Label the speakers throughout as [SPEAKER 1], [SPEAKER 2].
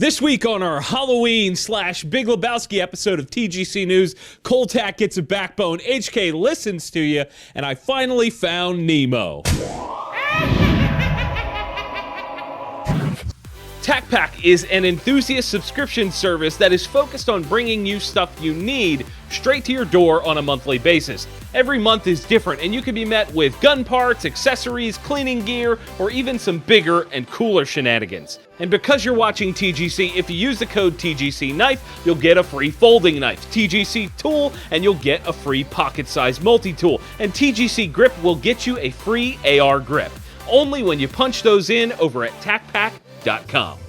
[SPEAKER 1] This week on our Halloween/Big Lebowski episode of TGC News, Cole-Tac gets a backbone, HK listens to you, and I finally found Nemo. TacPack is an enthusiast subscription service that is focused on bringing you stuff you need straight to your door on a monthly basis. Every month is different, and you can be met with gun parts, accessories, cleaning gear, or even some bigger and cooler shenanigans. And because you're watching TGC, if you use the code TGC Knife, you'll get a free folding knife, TGC Tool, and you'll get a free pocket-sized multi-tool, and TGC Grip will get you a free AR grip. Only when you punch those in over at TacPack.com.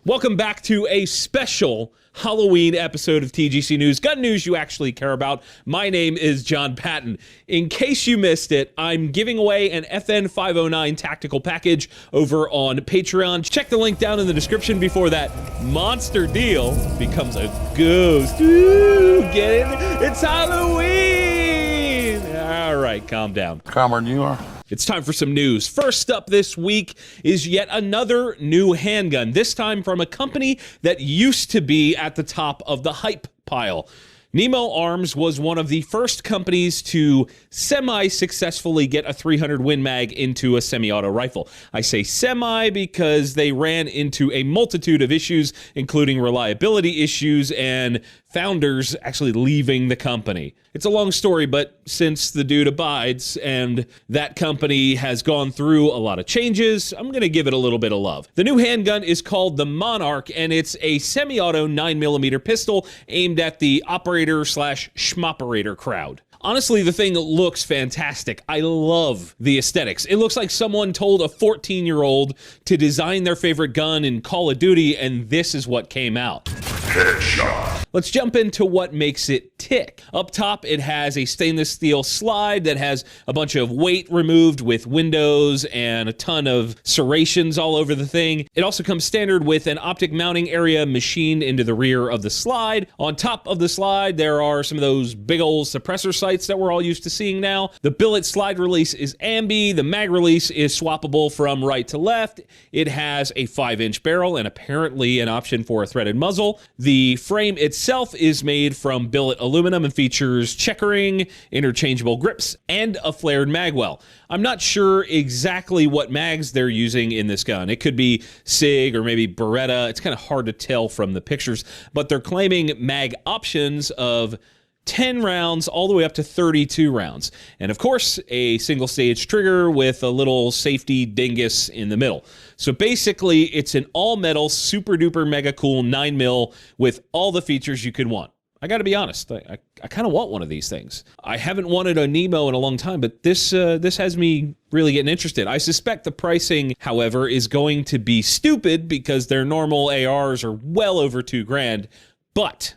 [SPEAKER 1] Welcome back to a special Halloween episode of TGC News, gun news you actually care about. My name is Jon Patton. In case you missed it, I'm giving away an FN 509 tactical package over on Patreon. Check the link down in the description before that monster deal becomes a ghost. Ooh, get it? It's Halloween! All right, calm down.
[SPEAKER 2] Calmer than you are.
[SPEAKER 1] It's time for some news. First up this week is yet another new handgun, this time from a company that used to be at the top of the hype pile. Nemo Arms was one of the first companies to semi-successfully get a 300 Win Mag into a semi-auto rifle. I say semi because they ran into a multitude of issues, including reliability issues and founders actually leaving the company. It's a long story, but since the dude abides and that company has gone through a lot of changes, I'm going to give it a little bit of love. The new handgun is called the Monarch, and it's a semi-auto 9mm pistol aimed at the operator/schmoperator crowd. Honestly, the thing looks fantastic. I love the aesthetics. It looks like someone told a 14-year-old to design their favorite gun in Call of Duty, and this is what came out. Headshot. Let's jump into what makes it tick. Up top, it has a stainless steel slide that has a bunch of weight removed with windows and a ton of serrations all over the thing. It also comes standard with an optic mounting area machined into the rear of the slide. On top of the slide, there are some of those big old suppressor sights that we're all used to seeing now. The billet slide release is ambi. The mag release is swappable from right to left. It has a 5-inch barrel and apparently an option for a threaded muzzle. The frame itself is made from billet aluminum and features checkering, interchangeable grips, and a flared magwell. I'm not sure exactly what mags they're using in this gun. It could be SIG or maybe Beretta. It's kind of hard to tell from the pictures, but they're claiming mag options of 10 rounds all the way up to 32 rounds. And of course, a single stage trigger with a little safety dingus in the middle. So basically, it's an all metal, super duper mega cool 9mm with all the features you could want. I gotta be honest, I kind of want one of these things. I haven't wanted a Nemo in a long time, but this has me really getting interested. I suspect the pricing, however, is going to be stupid because their normal ARs are well over $2,000, but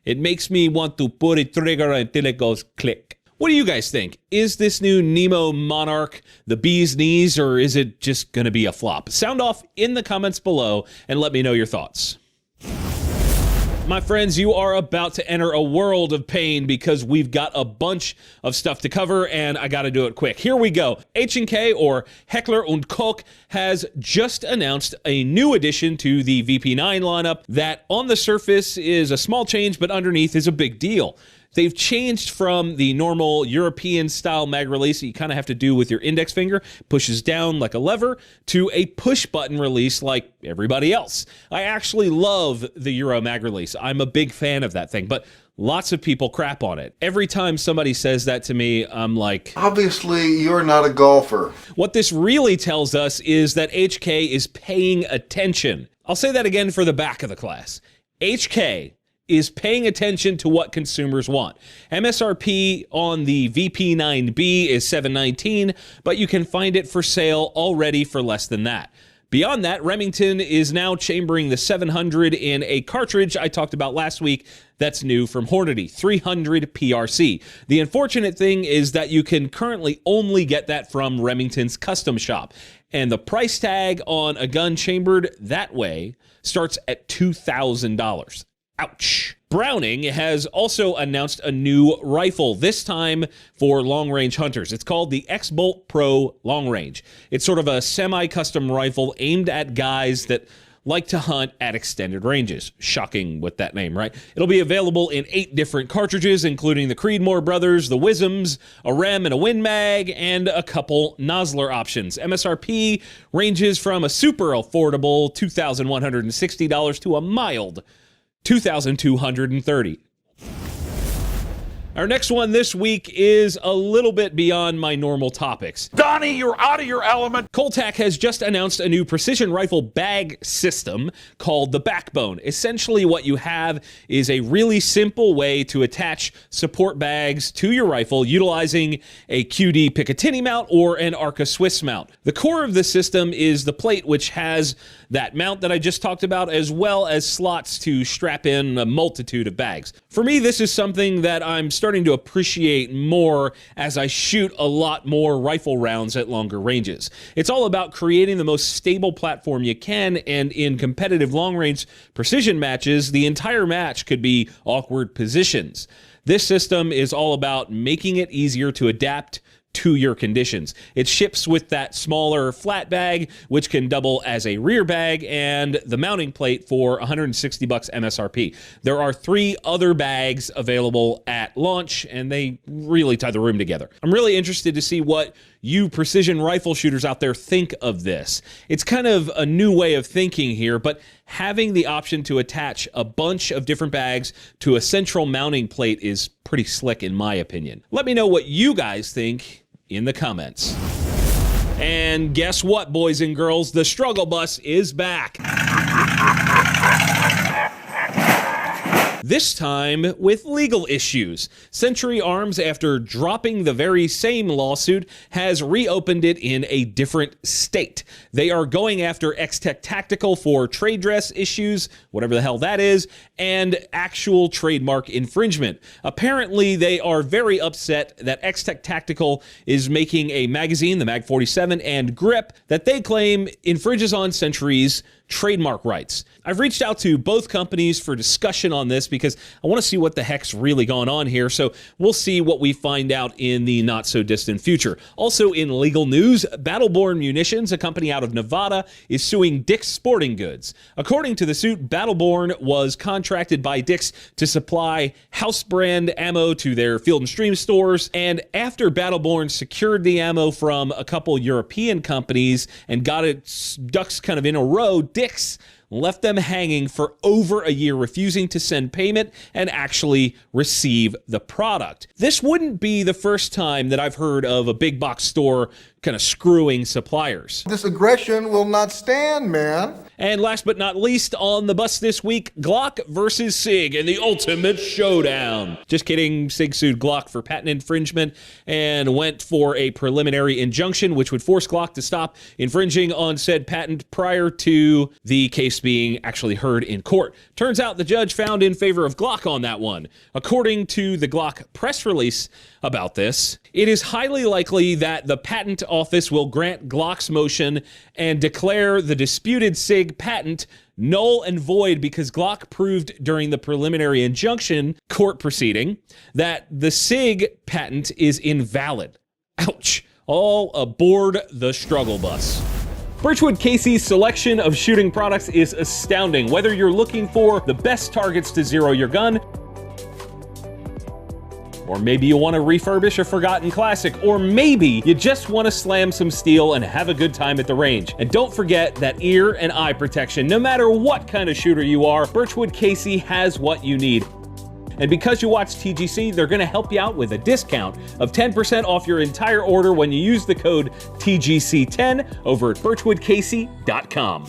[SPEAKER 1] it makes me want to pull the trigger until it goes click. What do you guys think? Is this new Nemo Monarch the bee's knees, or is it just going to be a flop? Sound off in the comments below and let me know your thoughts. My friends, you are about to enter a world of pain because we've got a bunch of stuff to cover and I gotta do it quick. Here we go. H&K, or Heckler & Koch, has just announced a new addition to the VP9 lineup that on the surface is a small change, but underneath is a big deal. They've changed from the normal European-style mag release that you kind of have to do with your index finger, pushes down like a lever, to a push-button release like everybody else. I actually love the Euro mag release. I'm a big fan of that thing, but lots of people crap on it. Every time somebody says that to me, I'm like,
[SPEAKER 2] obviously, you're not a golfer.
[SPEAKER 1] What this really tells us is that HK is paying attention. I'll say that again for the back of the class. HK is paying attention to what consumers want. MSRP on the VP9B is $719, but you can find it for sale already for less than that. Beyond that, Remington is now chambering the 700 in a cartridge I talked about last week that's new from Hornady, 300 PRC. The unfortunate thing is that you can currently only get that from Remington's custom shop, and the price tag on a gun chambered that way starts at $2,000. Ouch. Browning has also announced a new rifle, this time for long-range hunters. It's called the XBolt Pro Long Range. It's sort of a semi-custom rifle aimed at guys that like to hunt at extended ranges. Shocking with that name, right? It'll be available in 8 different cartridges, including the Creedmoor Brothers, the Wisms, a Rem and a Win Mag, and a couple nozzler options. MSRP ranges from a super affordable $2,160 to a mild $2,230. Our next one this week is a little bit beyond my normal topics.
[SPEAKER 3] Donnie, you're out of your element.
[SPEAKER 1] Cole-Tac has just announced a new precision rifle bag system called the Backbone. Essentially what you have is a really simple way to attach support bags to your rifle utilizing a QD Picatinny mount or an Arca Swiss mount. The core of the system is the plate, which has that mount that I just talked about, as well as slots to strap in a multitude of bags. For me, this is something that I'm starting to appreciate more as I shoot a lot more rifle rounds at longer ranges. It's all about creating the most stable platform you can, and in competitive long-range precision matches, the entire match could be awkward positions. This system is all about making it easier to adapt to your conditions. It ships with that smaller flat bag, which can double as a rear bag, and the mounting plate for $160 MSRP. There are 3 other bags available at launch, and they really tie the room together. I'm really interested to see what you precision rifle shooters out there think of this. It's kind of a new way of thinking here, but having the option to attach a bunch of different bags to a central mounting plate is pretty slick in my opinion. Let me know what you guys think in the comments. And guess what, boys and girls? The struggle bus is back. This time with legal issues. Century Arms, after dropping the very same lawsuit, has reopened it in a different state. They are going after XTech Tactical for trade dress issues, whatever the hell that is, and actual trademark infringement. Apparently, they are very upset that XTech Tactical is making a magazine, the Mag 47, and grip that they claim infringes on Century's trademark rights. I've reached out to both companies for discussion on this because I want to see what the heck's really going on here, so we'll see what we find out in the not-so-distant future. Also in legal news, Battleborn Munitions, a company out of Nevada, is suing Dick's Sporting Goods. According to the suit, Battleborn was contracted by Dick's to supply house-brand ammo to their Field & Stream stores, and after Battleborn secured the ammo from a couple European companies and got its ducks kind of in a row, Dick's left them hanging for over a year, refusing to send payment and actually receive the product. This wouldn't be the first time that I've heard of a big box store kind of screwing suppliers.
[SPEAKER 2] This aggression will not stand, man.
[SPEAKER 1] And last but not least, on the bus this week, Glock versus SIG in the ultimate showdown. Just kidding, SIG sued Glock for patent infringement and went for a preliminary injunction, which would force Glock to stop infringing on said patent prior to the case being actually heard in court. Turns out the judge found in favor of Glock on that one. According to the Glock press release about this, it is highly likely that the patent office will grant Glock's motion and declare the disputed SIG patent null and void because Glock proved during the preliminary injunction court proceeding that the SIG patent is invalid. Ouch. All aboard the struggle bus. Birchwood Casey's selection of shooting products is astounding. Whether you're looking for the best targets to zero your gun, or maybe you want to refurbish a forgotten classic, or maybe you just want to slam some steel and have a good time at the range. And don't forget that ear and eye protection. No matter what kind of shooter you are, Birchwood Casey has what you need. And because you watch TGC, they're going to help you out with a discount of 10% off your entire order when you use the code TGC10 over at birchwoodcasey.com.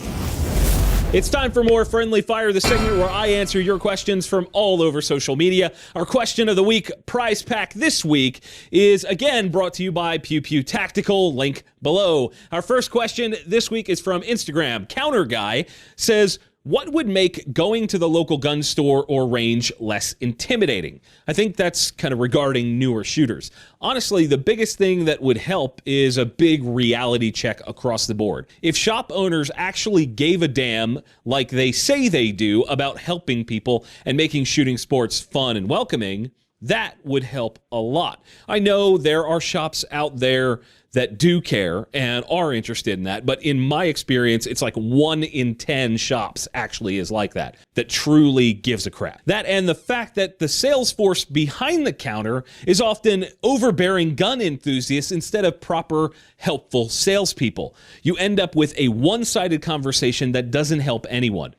[SPEAKER 1] It's time for more Friendly Fire, the segment where I answer your questions from all over social media. Our question of the week prize pack this week is again brought to you by Pew Pew Tactical, link below. Our first question this week is from Instagram. Counter Guy says, what would make going to the local gun store or range less intimidating? I think that's kind of regarding newer shooters. Honestly, the biggest thing that would help is a big reality check across the board. If shop owners actually gave a damn, like they say they do, about helping people and making shooting sports fun and welcoming, that would help a lot. I know there are shops out there that do care and are interested in that. But in my experience, it's like 1 in 10 shops actually is like that truly gives a crap. That and the fact that the sales force behind the counter is often overbearing gun enthusiasts instead of proper, helpful salespeople. You end up with a one-sided conversation that doesn't help anyone.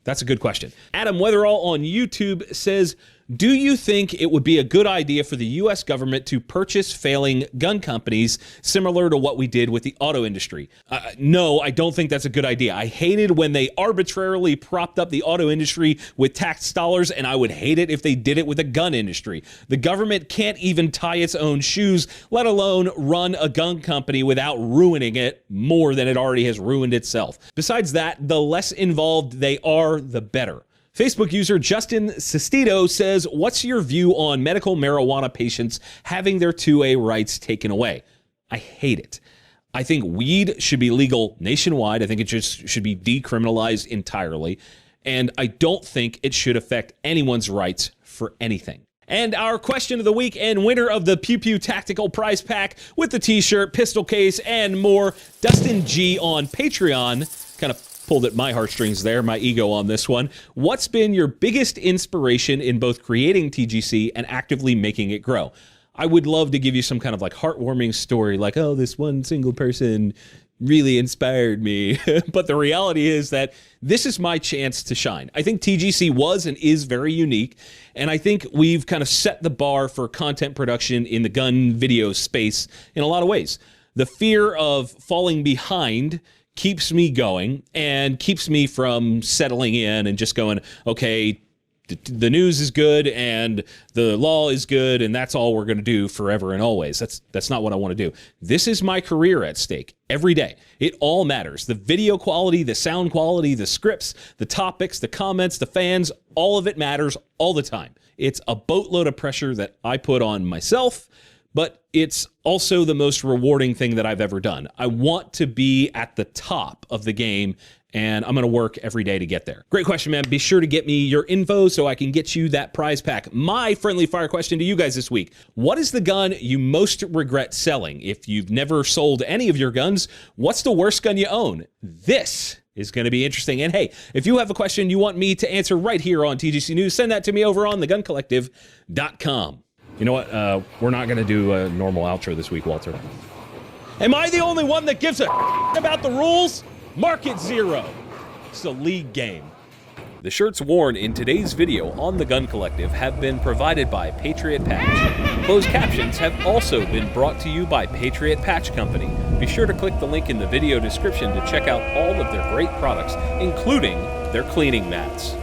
[SPEAKER 1] That's a good question. Adam Weatherall on YouTube says, do you think it would be a good idea for the U.S. government to purchase failing gun companies similar to what we did with the auto industry? No, I don't think that's a good idea. I hated when they arbitrarily propped up the auto industry with tax dollars, and I would hate it if they did it with the gun industry. The government can't even tie its own shoes, let alone run a gun company without ruining it more than it already has ruined itself. Besides that, the less involved they are, the better. Facebook user Justin Sestito says, what's your view on medical marijuana patients having their 2A rights taken away? I hate it. I think weed should be legal nationwide. I think it just should be decriminalized entirely. And I don't think it should affect anyone's rights for anything. And our question of the week and winner of the Pew Pew Tactical Prize Pack with the t-shirt, pistol case, and more, Dustin G on Patreon, kind of pulled at my heartstrings there, my ego on this one. What's been your biggest inspiration in both creating TGC and actively making it grow? I would love to give you some kind of like heartwarming story, like, oh, this one single person really inspired me. But the reality is that this is my chance to shine. I think TGC was and is very unique, and I think we've kind of set the bar for content production in the gun video space in a lot of ways. The fear of falling behind keeps me going and keeps me from settling in and just going, okay, the news is good and the law is good and that's all we're going to do forever and always. That's not what I want to do. This is my career at stake every day. It all matters. The video quality, the sound quality, the scripts, the topics, the comments, the fans, all of it matters all the time. It's a boatload of pressure that I put on myself, but it's also the most rewarding thing that I've ever done. I want to be at the top of the game, and I'm going to work every day to get there. Great question, man. Be sure to get me your info so I can get you that prize pack. My friendly fire question to you guys this week: what is the gun you most regret selling? If you've never sold any of your guns, what's the worst gun you own? This is going to be interesting. And hey, if you have a question you want me to answer right here on TGC News, send that to me over on theguncollective.com. You know what? We're not going to do a normal outro this week, Walter. Am I the only one that gives a about the rules? Market zero. It's a league game. The shirts worn in today's video on The Gun Collective have been provided by Patriot Patch. Closed captions have also been brought to you by Patriot Patch Company. Be sure to click the link in the video description to check out all of their great products, including their cleaning mats.